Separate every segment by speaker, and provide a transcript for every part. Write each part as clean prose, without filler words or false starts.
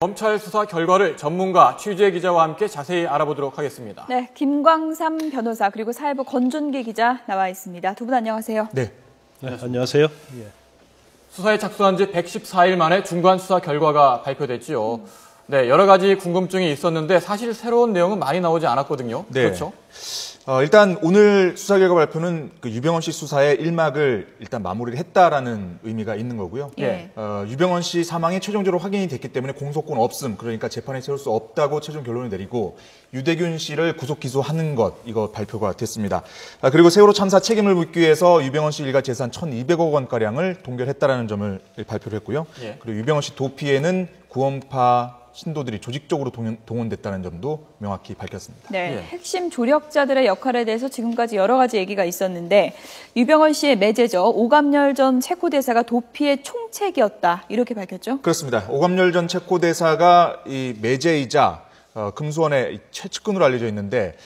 Speaker 1: 검찰 수사 결과를 전문가 취재 기자와 함께 자세히 알아보도록 하겠습니다.
Speaker 2: 네, 김광삼 변호사 그리고 사회부 권준기 기자 나와 있습니다. 두 분 안녕하세요.
Speaker 3: 네, 안녕하세요. 예.
Speaker 1: 수사에 착수한 지 114일 만에 중간 수사 결과가 발표됐지요. 네, 여러 가지 궁금증이 있었는데 사실 새로운 내용은 많이 나오지 않았거든요.
Speaker 3: 네.
Speaker 1: 그렇죠?
Speaker 3: 일단 오늘 수사 결과 발표는 그 유병헌 씨 수사의 1막을 일단 마무리를 했다라는 의미가 있는 거고요.
Speaker 2: 예.
Speaker 3: 유병헌 씨 사망이 최종적으로 확인이 됐기 때문에 공소권 없음, 그러니까 재판에 세울 수 없다고 최종 결론을 내리고 유대균 씨를 구속 기소하는 것, 이거 발표가 됐습니다. 그리고 세월호 참사 책임을 묻기 위해서 유병헌 씨 일가 재산 1,200억 원가량을 동결했다라는 점을 발표를 했고요.
Speaker 1: 예.
Speaker 3: 그리고 유병헌 씨 도피에는 구원파 신도들이 조직적으로 동원됐다는 점도 명확히 밝혔습니다.
Speaker 2: 네,
Speaker 1: 예.
Speaker 2: 핵심 조력자들의 역할에 대해서 지금까지 여러 가지 얘기가 있었는데 유병헌 씨의 매제죠. 오감열 전 체코대사가 도피의 총책이었다 이렇게 밝혔죠.
Speaker 3: 그렇습니다. 오감열 전 체코대사가 이 매제이자 금수원의 최측근으로 알려져 있는데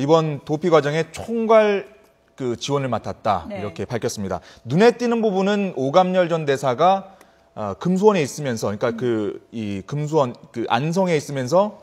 Speaker 3: 이번 도피 과정에 총괄 그 지원을 맡았다
Speaker 2: 네.
Speaker 3: 이렇게 밝혔습니다. 눈에 띄는 부분은 오감열 전 대사가 금수원에 있으면서, 그러니까 이 금수원 그 안성에 있으면서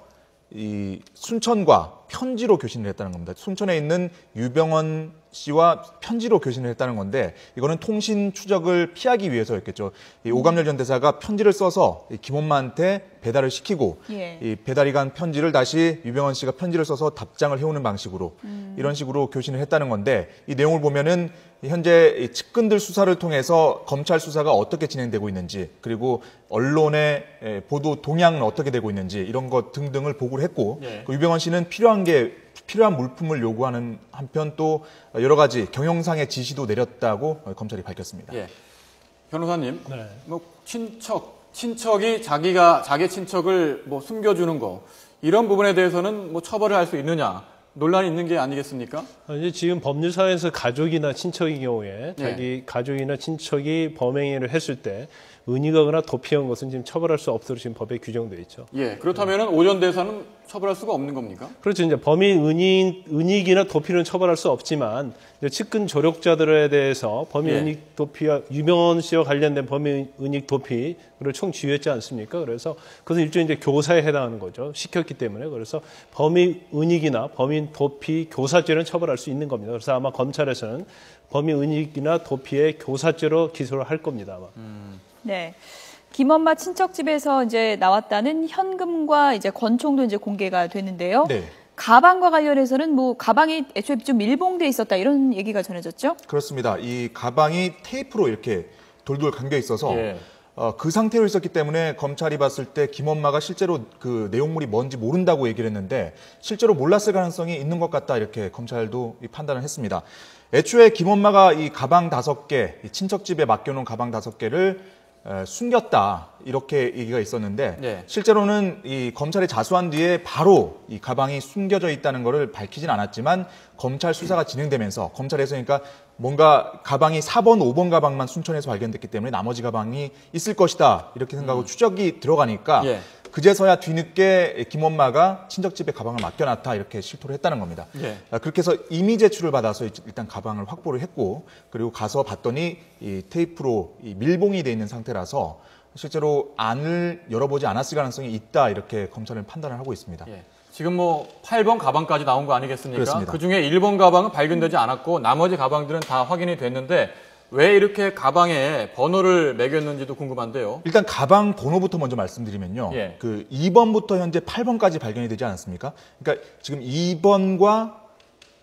Speaker 3: 이 순천과 편지로 교신을 했다는 겁니다. 순천에 있는 유병헌 씨와 편지로 교신을 했다는 건데 이거는 통신 추적을 피하기 위해서였겠죠. 이 오감열 전 대사가 편지를 써서 김엄마한테 배달을 시키고
Speaker 2: 예.
Speaker 3: 이 배달이 간 편지를 다시 유병헌 씨가 편지를 써서 답장을 해오는 방식으로 이런 식으로 교신을 했다는 건데 이 내용을 보면은 현재 이 측근들 수사를 통해서 검찰 수사가 어떻게 진행되고 있는지 그리고 언론의 보도 동향은 어떻게 되고 있는지 이런 것 등등을 보고를 했고
Speaker 1: 예.
Speaker 3: 그 유병헌 씨는 필요한 물품을 요구하는 한편 또 여러 가지 경영상의 지시도 내렸다고 검찰이 밝혔습니다.
Speaker 1: 예. 변호사님,
Speaker 3: 네.
Speaker 1: 뭐 친척이 자기 친척을 뭐 숨겨주는 거 이런 부분에 대해서는 뭐 처벌을 할 수 있느냐 논란이 있는 게 아니겠습니까?
Speaker 4: 이제 지금 법률상에서 가족이나 친척의 경우에 자기 가족이나 친척이 범행을 했을 때 은닉하거나 도피한 것은 지금 처벌할 수 없도록 지금 법에 규정되어 있죠.
Speaker 1: 예, 그렇다면 오전 대사는 처벌할 수가 없는 겁니까?
Speaker 4: 그렇죠. 이제 범인 은닉이나 도피는 처벌할 수 없지만 이제 측근 조력자들에 대해서 범인
Speaker 1: 예.
Speaker 4: 은닉 도피와 유병헌 씨와 관련된 범인 은닉 도피를 총지휘했지 않습니까? 그래서 그것은 일종의 이제 교사에 해당하는 거죠. 시켰기 때문에. 그래서 범인 은닉이나 범인 도피 교사죄는 처벌할 수 있는 겁니다. 그래서 아마 검찰에서는 범인 은닉이나 도피의 교사죄로 기소를 할 겁니다. 아마.
Speaker 2: 네. 김엄마 친척 집에서 이제 나왔다는 현금과 이제 권총도 이제 공개가 됐는데요.
Speaker 3: 네.
Speaker 2: 가방과 관련해서는 뭐 가방이 애초에 좀 밀봉돼 있었다 이런 얘기가 전해졌죠.
Speaker 3: 그렇습니다. 이 가방이 테이프로 이렇게 돌돌 감겨 있어서
Speaker 1: 예.
Speaker 3: 그 상태로 있었기 때문에 검찰이 봤을 때 김엄마가 실제로 그 내용물이 뭔지 모른다고 얘기를 했는데 실제로 몰랐을 가능성이 있는 것 같다 이렇게 검찰도 판단을 했습니다. 애초에 김엄마가 이 가방 5개, 친척집에 맡겨놓은 가방 5개를 숨겼다 이렇게 얘기가 있었는데
Speaker 1: 네.
Speaker 3: 실제로는 이 검찰이 자수한 뒤에 바로 이 가방이 숨겨져 있다는 것을 밝히진 않았지만 검찰 수사가 진행되면서 검찰에서 그러니까 뭔가 가방이 4번, 5번 가방만 순천에서 발견됐기 때문에 나머지 가방이 있을 것이다 이렇게 생각하고 추적이 들어가니까
Speaker 1: 예.
Speaker 3: 그제서야 뒤늦게 김엄마가 친척집에 가방을 맡겨놨다 이렇게 실토를 했다는 겁니다.
Speaker 1: 예.
Speaker 3: 그렇게 해서 이미 제출을 받아서 일단 가방을 확보를 했고 그리고 가서 봤더니 이 테이프로 이 밀봉이 돼 있는 상태라서 실제로 안을 열어보지 않았을 가능성이 있다 이렇게 검찰은 판단을 하고 있습니다.
Speaker 1: 예. 지금 뭐 8번 가방까지 나온 거 아니겠습니까?
Speaker 3: 그렇습니다.
Speaker 1: 그중에 1번 가방은 발견되지 않았고 나머지 가방들은 다 확인이 됐는데 왜 이렇게 가방에 번호를 매겼는지도 궁금한데요.
Speaker 3: 일단 가방 번호부터 먼저 말씀드리면요.
Speaker 1: 예.
Speaker 3: 그 2번부터 현재 8번까지 발견이 되지 않았습니까? 그러니까 지금 2번과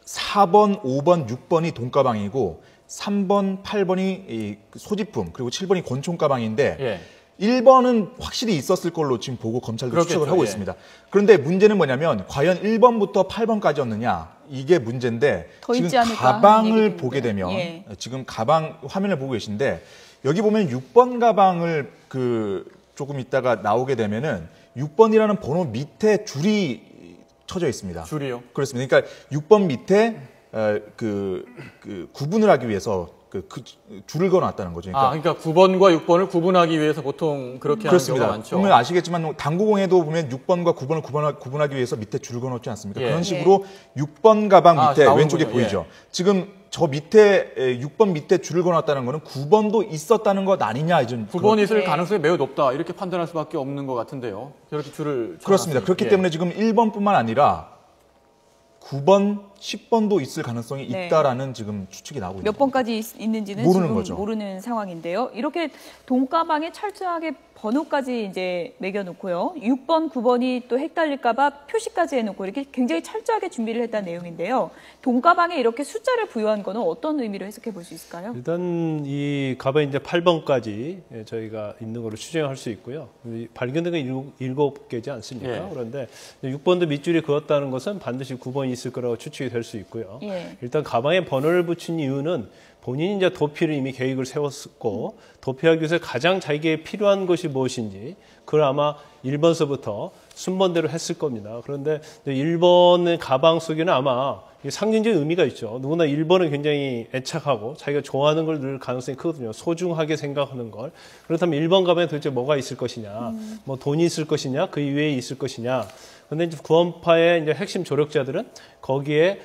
Speaker 3: 4번, 5번, 6번이 돈가방이고 3번, 8번이 이 소지품 그리고 7번이 권총 가방인데
Speaker 1: 예.
Speaker 3: 1번은 확실히 있었을 걸로 지금 보고 검찰도
Speaker 1: 그렇겠죠,
Speaker 3: 추적을 하고
Speaker 1: 예.
Speaker 3: 있습니다. 그런데 문제는 뭐냐면 과연 1번부터 8번까지였느냐 이게 문제인데
Speaker 2: 더
Speaker 3: 지금
Speaker 2: 있지 않을까
Speaker 3: 가방을
Speaker 2: 하는
Speaker 3: 보게
Speaker 2: 얘기도
Speaker 3: 되면
Speaker 2: 예.
Speaker 3: 지금 가방 화면을 보고 계신데 여기 보면 6번 가방을 조금 있다가 나오게 되면은 6번이라는 번호 밑에 줄이 쳐져 있습니다.
Speaker 1: 줄이요?
Speaker 3: 그렇습니다. 그러니까 6번 밑에 구분을 하기 위해서 그 줄을 그어놨다는 거죠.
Speaker 1: 그러니까 9번과 6번을 구분하기 위해서 보통 그렇게 하는 경우가 많죠.
Speaker 3: 보면 아시겠지만 당구공에도 보면 6번과 9번을 구분하기 위해서 밑에 줄을 그어놓지 않습니까?
Speaker 1: 예.
Speaker 3: 그런 식으로 6번 가방 밑에
Speaker 1: 나오는군요.
Speaker 3: 왼쪽에 보이죠. 지금 저 밑에 6번 밑에 줄을 그어놨다는 거는 9번도 있었다는 것 아니냐 이제
Speaker 1: 9번이 있을
Speaker 2: 네.
Speaker 1: 가능성이 매우 높다 이렇게 판단할 수밖에 없는 것 같은데요. 저렇게 줄을
Speaker 3: 그렇습니다.
Speaker 1: 쳐놨으니.
Speaker 3: 그렇기
Speaker 1: 예.
Speaker 3: 때문에 지금 1번뿐만 아니라 9번, 10번도 있을 가능성이
Speaker 2: 네.
Speaker 3: 있다라는 지금 추측이 나오고 있습니다.
Speaker 2: 몇 번까지 있는지는
Speaker 3: 모르는
Speaker 2: 지금
Speaker 3: 거죠.
Speaker 2: 모르는 상황인데요. 이렇게 돈가방에 철저하게 번호까지 이제 매겨놓고요. 6번, 9번이 또 헷갈릴까봐 표시까지 해놓고 이렇게 굉장히 철저하게 준비를 했다는 내용인데요. 돈가방에 이렇게 숫자를 부여한 거는 어떤 의미로 해석해 볼 수 있을까요?
Speaker 4: 일단 이 가방에 이제 8번까지 저희가 있는 걸로 추정할 수 있고요. 발견된 건 7개지 않습니까?
Speaker 1: 예.
Speaker 4: 그런데 6번도 밑줄이 그었다는 것은 반드시 9번이 있을 거라고 추측이 될 수 있고요.
Speaker 2: 예.
Speaker 4: 일단 가방에 번호를 붙인 이유는 본인이 이제 도피를 이미 계획을 세웠고 도피하기 위해서 가장 자기에게 필요한 것이 무엇인지 그걸 아마 1번서부터 순번대로 했을 겁니다. 그런데 1번의 가방 속에는 아마 상징적인 의미가 있죠. 누구나 1번은 굉장히 애착하고 자기가 좋아하는 걸 넣을 가능성이 크거든요. 소중하게 생각하는 걸. 그렇다면 1번 가방에 도대체 뭐가 있을 것이냐, 뭐 돈이 있을 것이냐, 그 이외에 있을 것이냐. 그런데 이제 구원파의 이제 핵심 조력자들은 거기에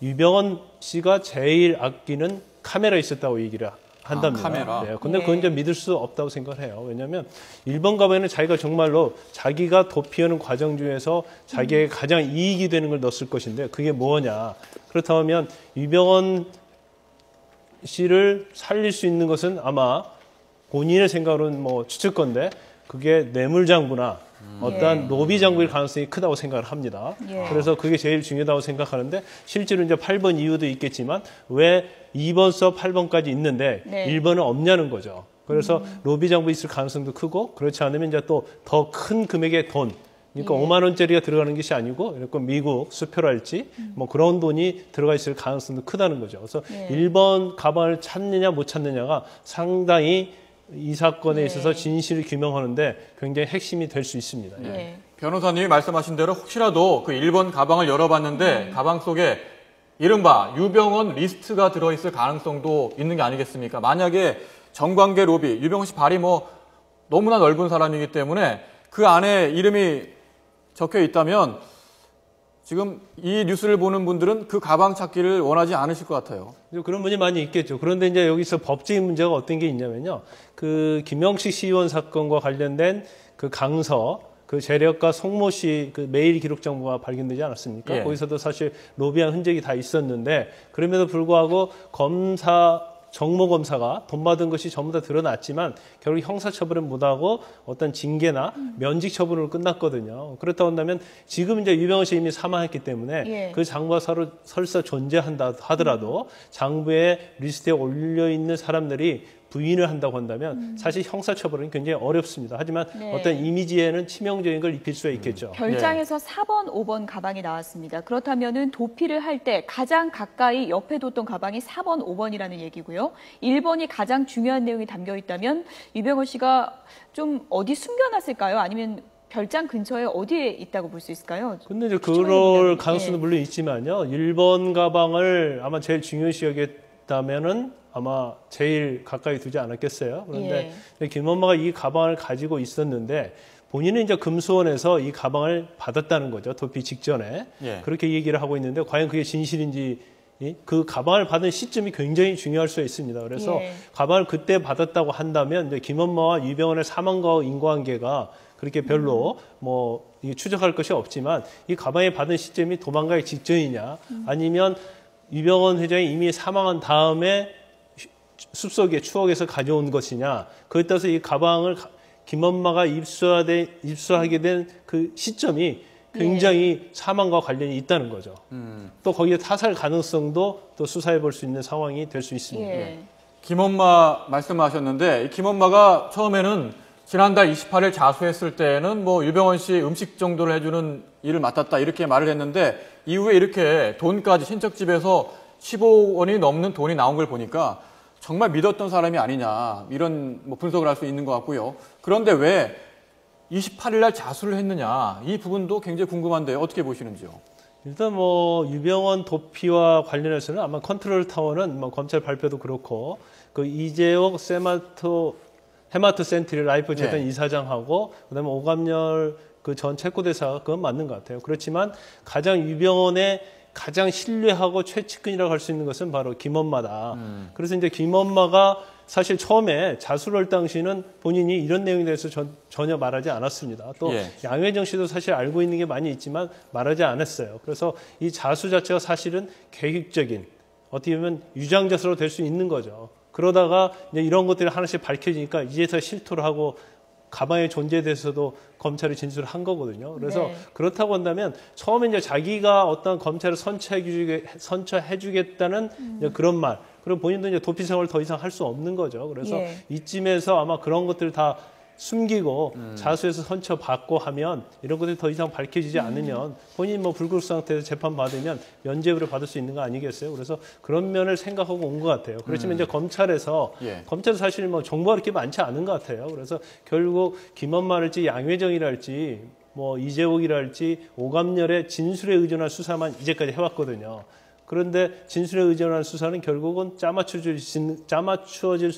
Speaker 4: 유병헌 씨가 제일 아끼는 카메라 있었다고 얘기를 한답니다.
Speaker 1: 카메라.
Speaker 4: 네, 근데
Speaker 2: 예.
Speaker 4: 그건 이제 믿을 수 없다고 생각해요. 왜냐하면 1번 가방에는 자기가 정말로 자기가 도피하는 과정 중에서 자기에게 가장 이익이 되는 걸 넣었을 것인데 그게 뭐냐. 그렇다면 유병헌 씨를 살릴 수 있는 것은 아마 본인의 생각으로는 뭐 추측건데 그게 뇌물장부나 어떠한
Speaker 2: 예.
Speaker 4: 로비 장부일 가능성이 크다고 생각을 합니다.
Speaker 2: 예.
Speaker 4: 그래서 그게 제일 중요하다고 생각하는데 실제로 이제 8번 이유도 있겠지만 왜 2번서 8번까지 있는데
Speaker 2: 네.
Speaker 4: 1번은 없냐는 거죠. 그래서 로비 장부 있을 가능성도 크고 그렇지 않으면 이제 또 더 큰 금액의 돈 그러니까
Speaker 2: 예.
Speaker 4: 5만 원짜리가 들어가는 것이 아니고 이렇게 미국 수표랄지 뭐 그런 돈이 들어가 있을 가능성도 크다는 거죠. 그래서
Speaker 2: 예.
Speaker 4: 1번 가방을 찾느냐 못 찾느냐가 상당히 이 사건에
Speaker 2: 예.
Speaker 4: 있어서 진실을 규명하는데 굉장히 핵심이 될 수 있습니다. 예.
Speaker 2: 예.
Speaker 1: 변호사님이 말씀하신 대로 혹시라도 그 1번 가방을 열어봤는데 가방 속에 이른바 유병헌 리스트가 들어있을 가능성도 있는 게 아니겠습니까? 만약에 정관계 로비, 유병헌 씨 발이 뭐 너무나 넓은 사람이기 때문에 그 안에 이름이 적혀 있다면 지금 이 뉴스를 보는 분들은 그 가방 찾기를 원하지 않으실 것 같아요.
Speaker 4: 그런 분이 많이 있겠죠. 그런데 이제 여기서 법적인 문제가 어떤 게 있냐면요. 그 김영식 시의원 사건과 관련된 그 강서, 그 재력가 송모 씨 그 메일 기록 정보가 발견되지 않았습니까?
Speaker 1: 예.
Speaker 4: 거기서도 사실 로비한 흔적이 다 있었는데 그럼에도 불구하고 정모 검사가 돈 받은 것이 전부 다 드러났지만 결국 형사처벌은 못하고 어떤 징계나 면직 처분으로 끝났거든요. 그렇다고 한다면 지금 이제 유병헌 씨 이미 사망했기 때문에
Speaker 2: 예.
Speaker 4: 그 장부가 설사 존재한다 하더라도 장부에 리스트에 올려 있는 사람들이 부인을 한다고 한다면 사실 형사처벌은 굉장히 어렵습니다. 하지만
Speaker 2: 네.
Speaker 4: 어떤 이미지에는 치명적인 걸 입힐 수가 있겠죠.
Speaker 2: 별장에서 4번, 5번 가방이 나왔습니다. 그렇다면은 도피를 할 때 가장 가까이 옆에 뒀던 가방이 4번, 5번이라는 얘기고요. 1번이 가장 중요한 내용이 담겨 있다면 유병헌 씨가 좀 어디 숨겨놨을까요? 아니면 별장 근처에 어디에 있다고 볼 수 있을까요?
Speaker 4: 근데 이제
Speaker 2: 추정해
Speaker 4: 그럴
Speaker 2: 보면,
Speaker 4: 가능성도
Speaker 2: 예.
Speaker 4: 물론 있지만요. 1번 가방을 아마 제일 중요시 여겼다면은 아마 제일 가까이 두지 않았겠어요. 그런데 김 엄마가 이 가방을 가지고 있었는데 본인은 이제 금수원에서 이 가방을 받았다는 거죠. 도피 직전에.
Speaker 1: 예.
Speaker 4: 그렇게 얘기를 하고 있는데 과연 그게 진실인지 그 가방을 받은 시점이 굉장히 중요할 수 있습니다. 그래서
Speaker 2: 예.
Speaker 4: 가방을 그때 받았다고 한다면 이제 김 엄마와 유병헌의 사망과 인과관계가 그렇게 별로 뭐 이게 추적할 것이 없지만 이 가방에 받은 시점이 도망가기 직전이냐 아니면 유병헌 회장이 이미 사망한 다음에 숲속에 추억에서 가져온 것이냐 그에 따라서 이 가방을 김엄마가 입수하게 된 그 시점이 굉장히 사망과 관련이 있다는 거죠. 또 거기에 타살 가능성도 또 수사해 볼 수 있는 상황이 될 수 있습니다.
Speaker 2: 예.
Speaker 1: 김엄마 말씀하셨는데 이 김엄마가 처음에는 지난달 28일 자수했을 때는 뭐 유병헌 씨 음식 정도를 해주는 일을 맡았다 이렇게 말을 했는데 이후에 이렇게 돈까지 친척 집에서 15억 원이 넘는 돈이 나온 걸 보니까 정말 믿었던 사람이 아니냐 이런 뭐 분석을 할 수 있는 것 같고요. 그런데 왜 28일 날 자수를 했느냐 이 부분도 굉장히 궁금한데 어떻게 보시는지요?
Speaker 4: 일단 뭐 유병헌 도피와 관련해서는 아마 컨트롤 타워는 뭐 검찰 발표도 그렇고 그 이재옥 헤마토 센트리 라이프 재단
Speaker 1: 네.
Speaker 4: 이사장하고 그다음에 오감열 그 전 체코대사가 그건 맞는 것 같아요. 그렇지만 가장 유병헌의 가장 신뢰하고 최측근이라고 할 수 있는 것은 바로 김엄마다. 그래서 이제 김엄마가 사실 처음에 자수를 할 당시는 본인이 이런 내용에 대해서 전혀 말하지 않았습니다. 또
Speaker 1: 예.
Speaker 4: 양회정 씨도 사실 알고 있는 게 많이 있지만 말하지 않았어요. 그래서 이 자수 자체가 사실은 계획적인 어떻게 보면 유장자수로 될 수 있는 거죠. 그러다가 이제 이런 것들이 하나씩 밝혀지니까 이제서 실토를 하고 가방의 존재에 대해서도 검찰이 진술을 한 거거든요. 그래서
Speaker 2: 네.
Speaker 4: 그렇다고 한다면 처음에 이제 자기가 어떤 검찰을 선처해주겠다는 이제 그런 말, 그리고 본인도 이제 도피 생활을 더 이상 할 수 없는 거죠. 그래서
Speaker 2: 예.
Speaker 4: 이쯤에서 아마 그런 것들을 다 숨기고 자수해서 선처받고 하면 이런 것들이 더 이상 밝혀지지 않으면 본인이 뭐 불구속 상태에서 재판 받으면 면죄부를 받을 수 있는 거 아니겠어요? 그래서 그런 면을 생각하고 온 것 같아요. 그렇지만 이제 검찰에서
Speaker 1: 예.
Speaker 4: 검찰은 사실 뭐 정보가 그렇게 많지 않은 것 같아요. 그래서 결국 김엄마랄지 양회정이랄지 뭐 이재옥이랄지 오감열의 진술에 의존한 수사만 이제까지 해왔거든요. 그런데 진술에 의존한 수사는 결국은 짜맞춰질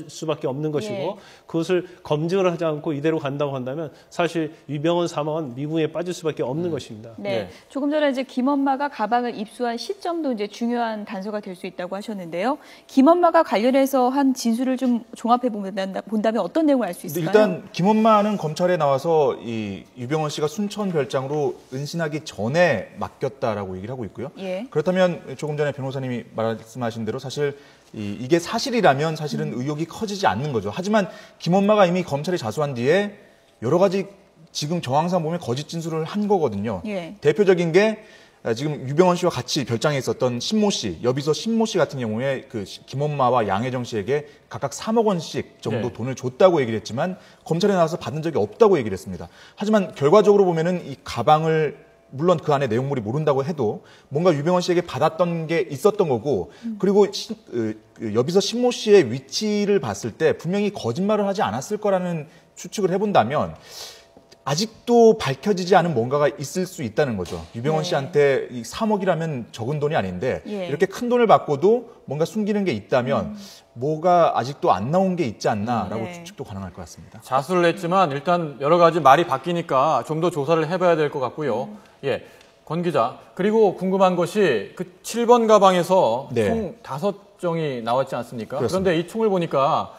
Speaker 4: 수밖에 없는 것이고
Speaker 2: 예.
Speaker 4: 그것을 검증을 하지 않고 이대로 간다고 한다면 사실 유병헌 사망은 미궁에 빠질 수밖에 없는 것입니다.
Speaker 2: 네.
Speaker 1: 네.
Speaker 2: 조금 전에 이제 김엄마가 가방을 입수한 시점도 이제 중요한 단서가 될 수 있다고 하셨는데요. 김엄마가 관련해서 한 진술을 좀 종합해 본다면 어떤 내용을 알 수 있을까요?
Speaker 3: 일단 김엄마는 검찰에 나와서 이 유병헌 씨가 순천 별장으로 은신하기 전에 맡겼다라고 얘기를 하고 있고요.
Speaker 2: 예.
Speaker 3: 그렇다면 조금 전에 변호사님이 말씀하신 대로 사실 이게 사실이라면 사실은 의혹이 커지지 않는 거죠. 하지만 김엄마가 이미 검찰에 자수한 뒤에 여러 가지 지금 정황상 보면 거짓 진술을 한 거거든요.
Speaker 2: 예.
Speaker 3: 대표적인 게 지금 유병헌 씨와 같이 별장에 있었던 신모 씨, 여비서 신모 씨 같은 경우에 그 김엄마와 양혜정 씨에게 각각 3억 원씩 정도
Speaker 1: 네.
Speaker 3: 돈을 줬다고 얘기를 했지만 검찰에 나와서 받은 적이 없다고 얘기를 했습니다. 하지만 결과적으로 보면은 이 가방을 물론 그 안에 내용물이 모른다고 해도 뭔가 유병헌 씨에게 받았던 게 있었던 거고 그리고 여비서 신모 씨의 위치를 봤을 때 분명히 거짓말을 하지 않았을 거라는 추측을 해본다면 아직도 밝혀지지 않은 뭔가가 있을 수 있다는 거죠. 유병헌
Speaker 2: 네.
Speaker 3: 씨한테 이 3억이라면 적은 돈이 아닌데
Speaker 2: 예.
Speaker 3: 이렇게 큰 돈을 받고도 뭔가 숨기는 게 있다면 뭐가 아직도 안 나온 게 있지 않나라고
Speaker 2: 네.
Speaker 3: 추측도 가능할 것 같습니다.
Speaker 1: 자수를 했지만 일단 여러 가지 말이 바뀌니까 좀 더 조사를 해봐야 될 것 같고요. 예, 권 기자. 그리고 궁금한 것이 그 7번 가방에서
Speaker 3: 네.
Speaker 1: 총 5정이 나왔지 않습니까?
Speaker 3: 그렇습니다.
Speaker 1: 그런데 이 총을 보니까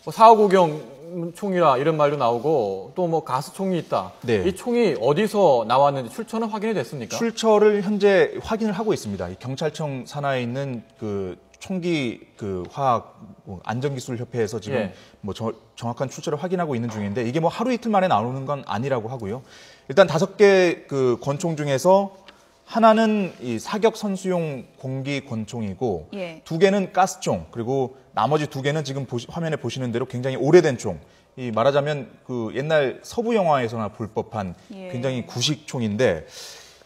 Speaker 1: 뭐 4.5구경 총이라 이런 말도 나오고 또 뭐 가스총이 있다.
Speaker 3: 네.
Speaker 1: 이 총이 어디서 나왔는지 출처는 확인이 됐습니까?
Speaker 3: 출처를 현재 확인을 하고 있습니다. 이 경찰청 산하에 있는 그 총기 그 화학 안전기술협회에서 지금
Speaker 1: 예.
Speaker 3: 뭐 정확한 출처를 확인하고 있는 중인데 이게 뭐 하루 이틀 만에 나오는 건 아니라고 하고요. 일단 5개 그 권총 중에서 하나는 이 사격 선수용 공기 권총이고
Speaker 2: 예.
Speaker 3: 2개는 가스총 그리고 나머지 2개는 지금 화면에 보시는 대로 굉장히 오래된 총. 이 말하자면 그 옛날 서부 영화에서나 볼 법한
Speaker 2: 예.
Speaker 3: 굉장히 구식 총인데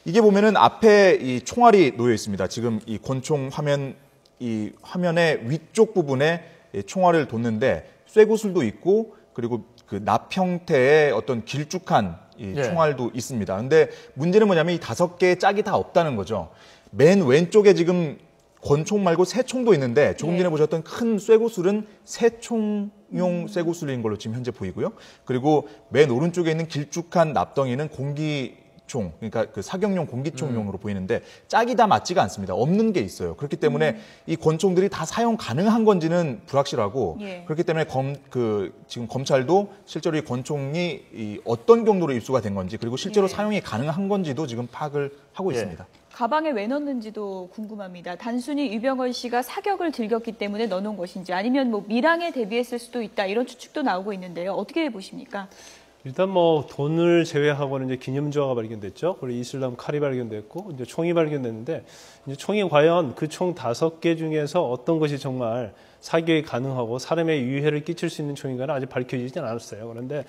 Speaker 3: 이게 보면은 앞에 이 총알이 놓여 있습니다. 지금 이 권총 화면 이 화면의 위쪽 부분에 이 총알을 뒀는데 쇠구슬도 있고 그리고 그 납 형태의 어떤 길쭉한 이
Speaker 1: 예.
Speaker 3: 총알도 있습니다. 근데 문제는 뭐냐면 이 5개의 짝이 다 없다는 거죠. 맨 왼쪽에 지금 권총 말고 새총도 있는데 조금 전에
Speaker 2: 예.
Speaker 3: 보셨던 큰 쇠구슬은 새총용 쇠구슬인 걸로 지금 현재 보이고요. 그리고 맨 오른쪽에 있는 길쭉한 납덩이는 공기총, 그러니까 그 사격용 공기총용으로 보이는데 짝이 다 맞지가 않습니다. 없는 게 있어요. 그렇기 때문에 이 권총들이 다 사용 가능한 건지는 불확실하고
Speaker 2: 예.
Speaker 3: 그렇기 때문에 지금 검찰도 실제로 이 권총이 이 어떤 경로로 입수가 된 건지 그리고 실제로
Speaker 2: 예.
Speaker 3: 사용이 가능한 건지도 지금 파악을 하고
Speaker 1: 예.
Speaker 3: 있습니다.
Speaker 2: 가방에 왜 넣는지도 궁금합니다. 단순히 유병헌 씨가 사격을 즐겼기 때문에 넣어놓은 것인지 아니면 뭐 밀항에 대비했을 수도 있다 이런 추측도 나오고 있는데요. 어떻게 보십니까?
Speaker 4: 일단 뭐 돈을 제외하고는 이제 기념주화가 발견됐죠. 그리고 이슬람 칼이 발견됐고 이제 총이 발견됐는데 이제 총이 과연 그 총 5개 중에서 어떤 것이 정말 사격이 가능하고 사람의 유해를 끼칠 수 있는 총인가는 아직 밝혀지진 않았어요. 그런데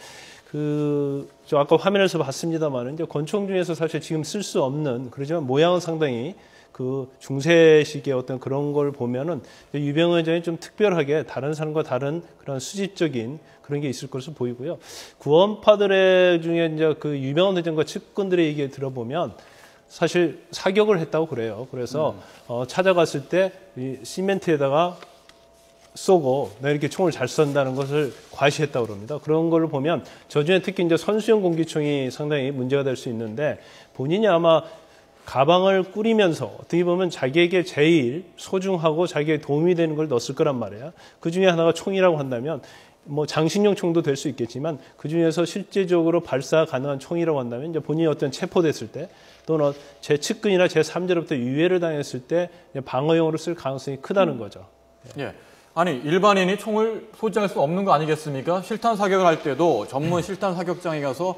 Speaker 4: 저 아까 화면에서 봤습니다만 이제 권총 중에서 사실 지금 쓸 수 없는 그렇지만 모양은 상당히 그 중세식의 어떤 그런 걸 보면은 유병헌 회장이 좀 특별하게 다른 사람과 다른 그런 수집적인 그런 게 있을 것으로 보이고요. 구원파들의 중에 이제 그 유병헌 회장과 측근들의 얘기 들어보면 사실 사격을 했다고 그래요. 그래서 찾아갔을 때 이 시멘트에다가 쏘고 나 이렇게 총을 잘 쏜다는 것을 과시했다고 그럽니다. 그런 걸 보면 저 중에 특히 이제 선수용 공기총이 상당히 문제가 될 수 있는데 본인이 아마 가방을 꾸리면서 어떻게 보면 자기에게 제일 소중하고 자기에게 도움이 되는 걸 넣었을 거란 말이야. 그 중에 하나가 총이라고 한다면 뭐 장신용 총도 될 수 있겠지만 그 중에서 실제적으로 발사 가능한 총이라고 한다면 이제 본인이 어떤 체포됐을 때 또는 제 측근이나 제 3자로부터 유해를 당했을 때 방어용으로 쓸 가능성이 크다는 거죠.
Speaker 1: 예. 아니 일반인이 총을 소지할 수 없는 거 아니겠습니까? 실탄 사격을 할 때도 전문 실탄 사격장에 가서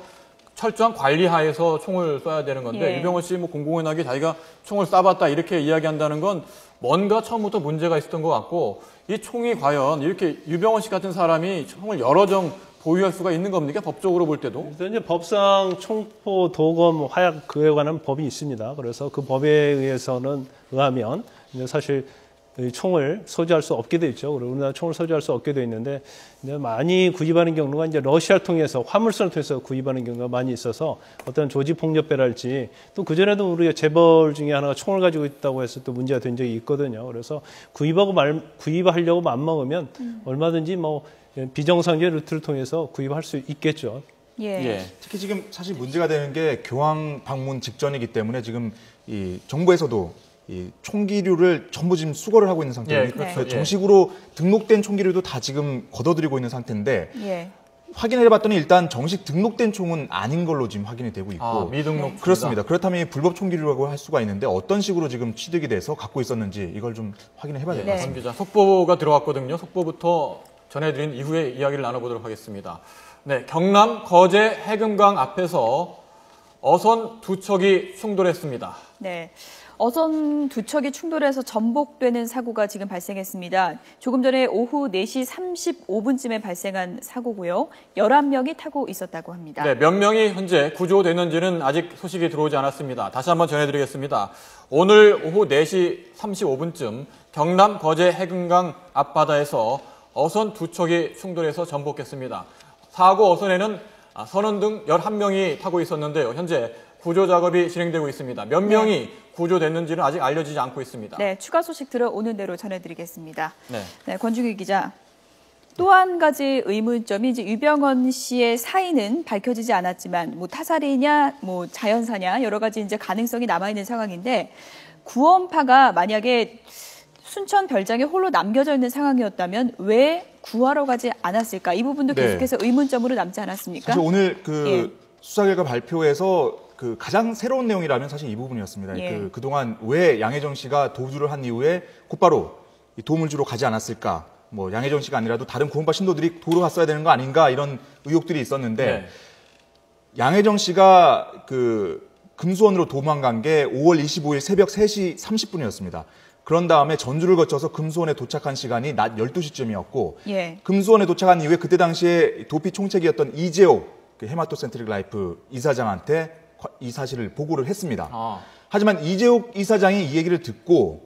Speaker 1: 철저한 관리하에서 총을 쏴야 되는 건데
Speaker 2: 예.
Speaker 1: 유병헌 씨 뭐 공공연하게 자기가 총을 쏴봤다 이렇게 이야기한다는 건 뭔가 처음부터 문제가 있었던 것 같고 이 총이 과연 이렇게 유병헌 씨 같은 사람이 총을 여러 정 보유할 수가 있는 겁니까? 법적으로 볼 때도?
Speaker 4: 일단 이제 법상 총포, 도검, 화약 그에 관한 법이 있습니다. 그래서 그 법에 의하면 이제 사실 총을 소지할 수 없게 돼 있죠. 그리고 우리나라 총을 소지할 수 없게 돼 있는데 이제 많이 구입하는 경우가 이제 러시아를 통해서 화물선을 통해서 구입하는 경우가 많이 있어서 어떤 조직 폭력배랄지 또 그전에도 우리가 재벌 중에 하나가 총을 가지고 있다고 해서 또 문제가 된 적이 있거든요. 그래서 구입하려고 맘먹으면 얼마든지 뭐 비정상적 루트를 통해서 구입할 수 있겠죠.
Speaker 2: 예.
Speaker 1: 예.
Speaker 3: 특히 지금 사실 문제가 되는 게 교황 방문 직전이기 때문에 지금 이 정부에서도 이 총기류를 전부 지금 수거를 하고 있는 상태예요.
Speaker 1: 예, 그렇죠.
Speaker 3: 그래서 정식으로 등록된 총기류도 다 지금 걷어들이고 있는 상태인데
Speaker 2: 예.
Speaker 3: 확인을 해봤더니 일단 정식 등록된 총은 아닌 걸로 지금 확인이 되고 있고
Speaker 1: 아, 미등록.
Speaker 3: 그렇습니다. 그렇다면 불법 총기류라고 할 수가 있는데 어떤 식으로 지금 취득이 돼서 갖고 있었는지 이걸 좀 확인을 해봐야 될 것
Speaker 2: 네.
Speaker 3: 같습니다.
Speaker 1: 선 기자, 속보가 들어왔거든요. 속보부터 전해드린 이후에 이야기를 나눠보도록 하겠습니다. 네, 경남 거제 해금강 앞에서 어선 두 척이 충돌했습니다.
Speaker 2: 네. 어선 두 척이 충돌해서 전복되는 사고가 지금 발생했습니다. 조금 전에 오후 4시 35분쯤에 발생한 사고고요. 11명이 타고 있었다고 합니다.
Speaker 1: 네, 몇 명이 현재 구조됐는지는 아직 소식이 들어오지 않았습니다. 다시 한번 전해드리겠습니다. 오늘 오후 4시 35분쯤 경남 거제 해금강 앞바다에서 어선 두 척이 충돌해서 전복했습니다. 사고 어선에는 선원 등 11명이 타고 있었는데요. 현재 구조 작업이 진행되고 있습니다. 몇 명이 구조됐는지는 아직 알려지지 않고 있습니다.
Speaker 2: 네, 추가 소식 들어오는 대로 전해드리겠습니다.
Speaker 1: 네.
Speaker 2: 네, 권중희 기자. 또 한 가지 의문점이 이제 유병헌 씨의 사인은 밝혀지지 않았지만 뭐 타살이냐, 뭐 자연사냐 여러 가지 이제 가능성이 남아 있는 상황인데 구원파가 만약에 순천 별장에 홀로 남겨져 있는 상황이었다면 왜 구하러 가지 않았을까? 이 부분도
Speaker 3: 네.
Speaker 2: 계속해서 의문점으로 남지 않았습니까?
Speaker 3: 사실 오늘
Speaker 2: 예.
Speaker 3: 수사 결과 발표에서 가장 새로운 내용이라면 사실 이 부분이었습니다.
Speaker 2: 예.
Speaker 3: 그동안 왜 양혜정 씨가 도주를 한 이후에 곧바로 도움을 주러 가지 않았을까? 뭐 양혜정 씨가 아니라도 다른 구원파 신도들이 도로 갔어야 되는 거 아닌가? 이런 의혹들이 있었는데
Speaker 1: 네.
Speaker 3: 양혜정 씨가 금수원으로 도망간 게 5월 25일 새벽 3시 30분이었습니다. 그런 다음에 전주를 거쳐서 금수원에 도착한 시간이 낮 12시쯤이었고
Speaker 2: 예.
Speaker 3: 금수원에 도착한 이후에 그때 당시에 도피 총책이었던 이재호 헤마토센트릭 라이프 이사장한테 이 사실을 보고를 했습니다. 하지만 이재욱 이사장이 이 얘기를 듣고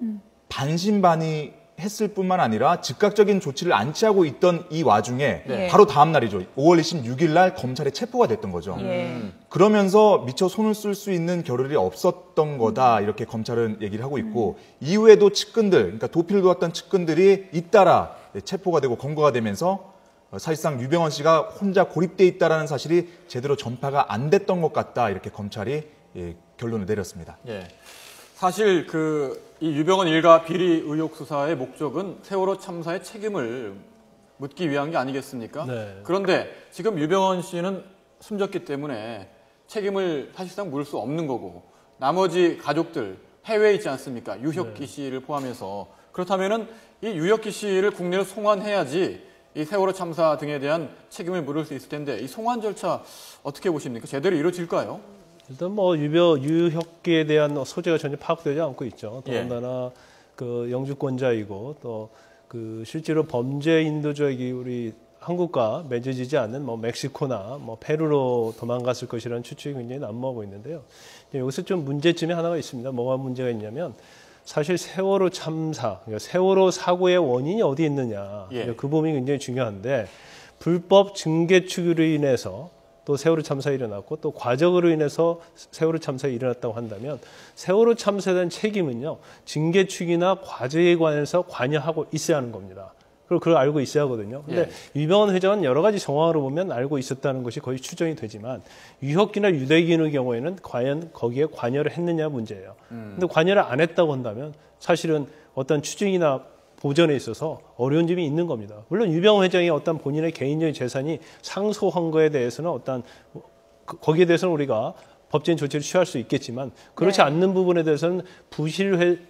Speaker 3: 반신반의 했을 뿐만 아니라 즉각적인 조치를 안 취하고 있던 이 와중에
Speaker 2: 네.
Speaker 3: 바로 다음 날이죠. 5월 26일 날 검찰에 체포가 됐던 거죠.
Speaker 2: 예.
Speaker 3: 그러면서 미처 손을 쓸 수 있는 겨를이 없었던 거다 이렇게 검찰은 얘기를 하고 있고 이후에도 측근들, 그러니까 도피를 도왔던 측근들이 잇따라 체포가 되고 검거가 되면서 사실상 유병헌 씨가 혼자 고립돼 있다라는 사실이 제대로 전파가 안 됐던 것 같다 이렇게 검찰이 결론을 내렸습니다.
Speaker 1: 예. 사실 이 유병헌 일가 비리 의혹 수사의 목적은 세월호 참사의 책임을 묻기 위한 게 아니겠습니까?
Speaker 4: 네.
Speaker 1: 그런데 지금 유병헌 씨는 숨졌기 때문에 책임을 사실상 물을 수 없는 거고 나머지 가족들 해외에 있지 않습니까? 유혁기 씨를 포함해서 그렇다면은 이 유혁기 씨를 국내로 송환해야지 이 세월호 참사 등에 대한 책임을 물을 수 있을 텐데 이 송환 절차 어떻게 보십니까? 제대로 이루어질까요?
Speaker 4: 일단 뭐 유혁기에 대한 소재가 전혀 파악되지 않고 있죠. 더군다나 영주권자이고 또 실제로 범죄 인도적이 우리 한국과 맺어지지 않는 뭐 멕시코나 뭐 페루로 도망갔을 것이라는 추측이 굉장히 난무하고 있는데요. 여기서 좀 문제점이 하나가 있습니다. 뭐가 문제가 있냐면 사실 세월호 참사, 그러니까 세월호 사고의 원인이 어디 있느냐.
Speaker 1: 예.
Speaker 4: 그 부분이 굉장히 중요한데 불법 증개축으로 인해서 또 세월호 참사가 일어났고 또 과적으로 인해서 세월호 참사가 일어났다고 한다면 세월호 참사에 대한 책임은요. 증개축이나 과적에 관해서 관여하고 있어야 하는 겁니다. 그리고 그걸 알고 있어야 하거든요. 근데 유병헌 회장은 여러 가지 정황으로 보면 알고 있었다는 것이 거의 추정이 되지만 유혁기나 유대기의 경우에는 과연 거기에 관여를 했느냐 문제예요. 근데 관여를 안 했다고 한다면 사실은 어떤 추징이나 보전에 있어서 어려운 점이 있는 겁니다. 물론 유병헌 회장이 어떤 본인의 개인적인 재산이 상소한 거에 대해서는 어떤 거기에 대해서는 우리가 법적인 조치를 취할 수 있겠지만 그렇지 않는 부분에 대해서는 부실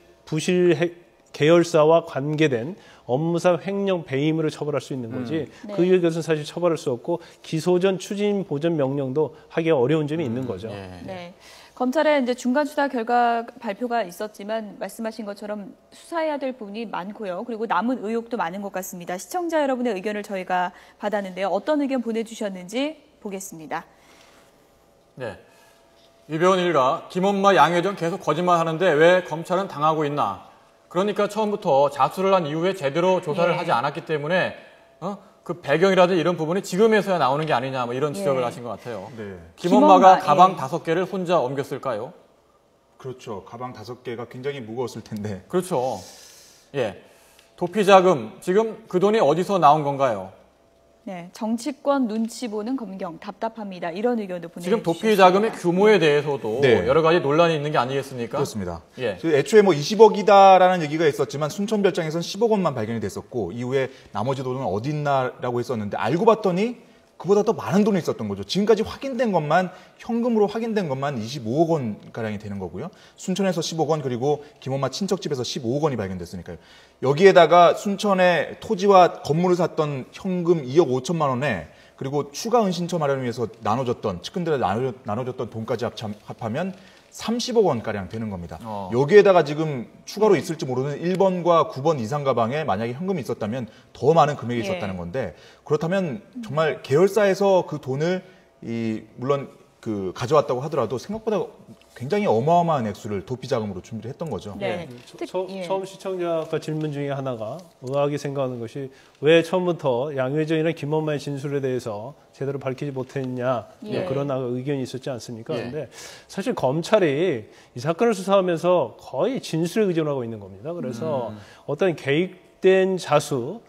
Speaker 4: 계열사와 관계된 업무상 횡령 배임으로 처벌할 수 있는 거지 그 이외의 것은 사실 처벌할 수 없고 기소전 추진 보전 명령도 하기가 어려운 점이 있는 거죠.
Speaker 2: 네. 검찰의 이제 중간 수사 결과 발표가 있었지만 말씀하신 것처럼 수사해야 될 부분이 많고요. 그리고 남은 의혹도 많은 것 같습니다. 시청자 여러분의 의견을 저희가 받았는데요. 어떤 의견 보내주셨는지 보겠습니다.
Speaker 1: 네. 유병헌 일가 김엄마 양혜정 계속 거짓말하는데 왜 검찰은 당하고 있나? 그러니까 처음부터 자수를 한 이후에 제대로 조사를 하지 않았기 때문에 그 배경이라든지 이런 부분이 지금에서야 나오는 게 아니냐 뭐 이런 지적을 하신 것 같아요.
Speaker 3: 네.
Speaker 1: 김엄마가 가방 5개를 혼자 옮겼을까요?
Speaker 3: 그렇죠. 가방 5개가 굉장히 무거웠을 텐데.
Speaker 1: 그렇죠. 예. 도피 자금 지금 그 돈이 어디서 나온 건가요?
Speaker 2: 네, 정치권 눈치 보는 검경 답답합니다. 이런 의견도 보내주셨습니다.
Speaker 1: 지금 도피 자금의 규모에 대해서도 여러 가지 논란이 있는 게 아니겠습니까?
Speaker 3: 그렇습니다.
Speaker 1: 예.
Speaker 3: 애초에 뭐 20억이다라는 얘기가 있었지만 순천별장에서는 10억 원만 발견이 됐었고 이후에 나머지 돈은 어디 있나라고 했었는데 알고 봤더니 그보다 더 많은 돈이 있었던 거죠. 지금까지 확인된 것만 현금으로 확인된 것만 25억 원 가량이 되는 거고요. 순천에서 10억 원 그리고 김엄마 친척집에서 15억 원이 발견됐으니까요. 여기에다가 순천에 토지와 건물을 샀던 현금 2억 5천만 원에 그리고 추가 은신처 마련을 위해서 나눠줬던 측근들에 나눠줬던 돈까지 합하면 30억 원가량 되는 겁니다. 여기에다가 지금 추가로 있을지 모르는 1번과 9번 이상 가방에 만약에 현금이 있었다면 더 많은 금액이 있었다는 건데 그렇다면 정말 계열사에서 그 돈을 물론 그 가져왔다고 하더라도 생각보다 굉장히 어마어마한 액수를 도피 자금으로 준비를 했던 거죠.
Speaker 2: 네.
Speaker 4: 처음 시청자가 질문 중에 하나가 의아하게 생각하는 것이 왜 처음부터 양혜정이나 김엄마의 진술에 대해서 제대로 밝히지 못했냐 그런 의견이 있었지 않습니까? 그런데 사실 검찰이 이 사건을 수사하면서 거의 진술에 의존하고 있는 겁니다. 그래서 어떤 개입된 자수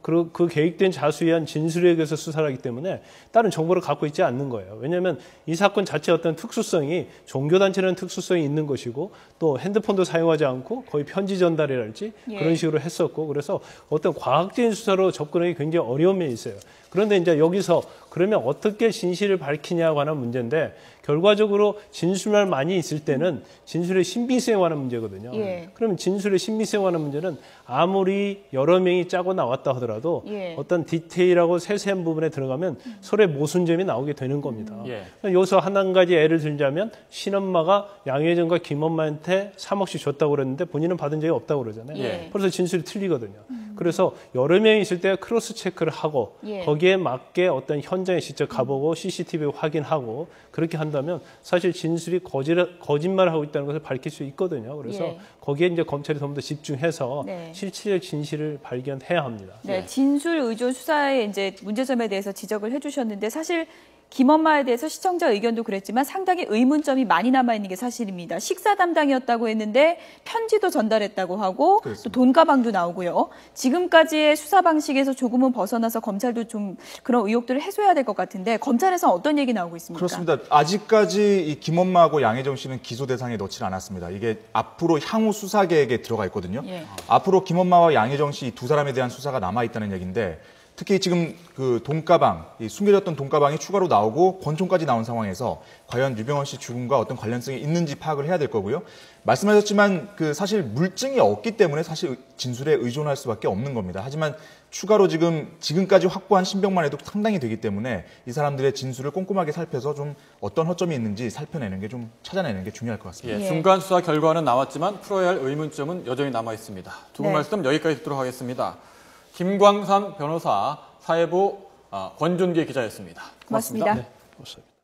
Speaker 4: 그 계획된 자수에 의한 진술에 의해서 수사를 하기 때문에 다른 정보를 갖고 있지 않는 거예요. 왜냐하면 이 사건 자체의 어떤 특수성이 종교단체라는 특수성이 있는 것이고 또 핸드폰도 사용하지 않고 거의 편지 전달이랄지 그런 식으로 했었고 그래서 어떤 과학적인 수사로 접근하기 굉장히 어려운 면이 있어요. 그런데 이제 여기서 그러면 어떻게 진실을 밝히냐에 관한 문제인데 결과적으로 진술만 많이 있을 때는 진술의 신빙성에 관한 문제거든요. 그러면 진술의 신빙성에 관한 문제는 아무리 여러 명이 짜고 나왔다 하더라도 어떤 디테일하고 세세한 부분에 들어가면 서로의 모순점이 나오게 되는 겁니다. 여기서 한 가지 예를 들자면 신엄마가 양혜정과 김엄마한테 3억씩 줬다고 그랬는데 본인은 받은 적이 없다고 그러잖아요. 그래서 진술이 틀리거든요. 그래서 여러 명이 있을 때 크로스 체크를 하고 거기에 맞게 어떤 현장에 직접 가보고 CCTV 확인하고 그렇게 한다면 사실 진술이 거짓말을 하고 있다는 것을 밝힐 수 있거든요. 그래서 거기에 이제 검찰이 좀 더 집중해서 실체적 진실을 발견해야 합니다.
Speaker 2: 네, 진술 의존 수사의 이제 문제점에 대해서 지적을 해주셨는데 사실 김엄마에 대해서 시청자 의견도 그랬지만 상당히 의문점이 많이 남아있는 게 사실입니다. 식사 담당이었다고 했는데 편지도 전달했다고 하고 또 돈가방도 나오고요. 지금까지의 수사 방식에서 조금은 벗어나서 검찰도 좀 그런 의혹들을 해소해야 될 것 같은데 검찰에서 어떤 얘기 나오고 있습니까?
Speaker 3: 그렇습니다. 아직까지 이 김엄마하고 양혜정 씨는 기소 대상에 넣지 않았습니다. 이게 앞으로 향후 수사 계획에 들어가 있거든요. 앞으로 김엄마와 양혜정 씨 두 사람에 대한 수사가 남아있다는 얘기인데 특히 지금 그 돈가방, 숨겨졌던 돈가방이 추가로 나오고 권총까지 나온 상황에서 과연 유병헌 씨 죽음과 어떤 관련성이 있는지 파악을 해야 될 거고요. 말씀하셨지만 그 사실 물증이 없기 때문에 사실 진술에 의존할 수밖에 없는 겁니다. 하지만 추가로 지금까지 확보한 신병만 해도 상당히 되기 때문에 이 사람들의 진술을 꼼꼼하게 살펴서 좀 어떤 허점이 있는지 살펴내는 게 좀 찾아내는 게 중요할 것 같습니다.
Speaker 1: 중간 수사 결과는 나왔지만 풀어야 할 의문점은 여전히 남아 있습니다. 두 분 말씀 여기까지 듣도록 하겠습니다. 김광삼 변호사, 사회부 권준기 기자였습니다.
Speaker 2: 고맙습니다.
Speaker 4: 고맙습니다.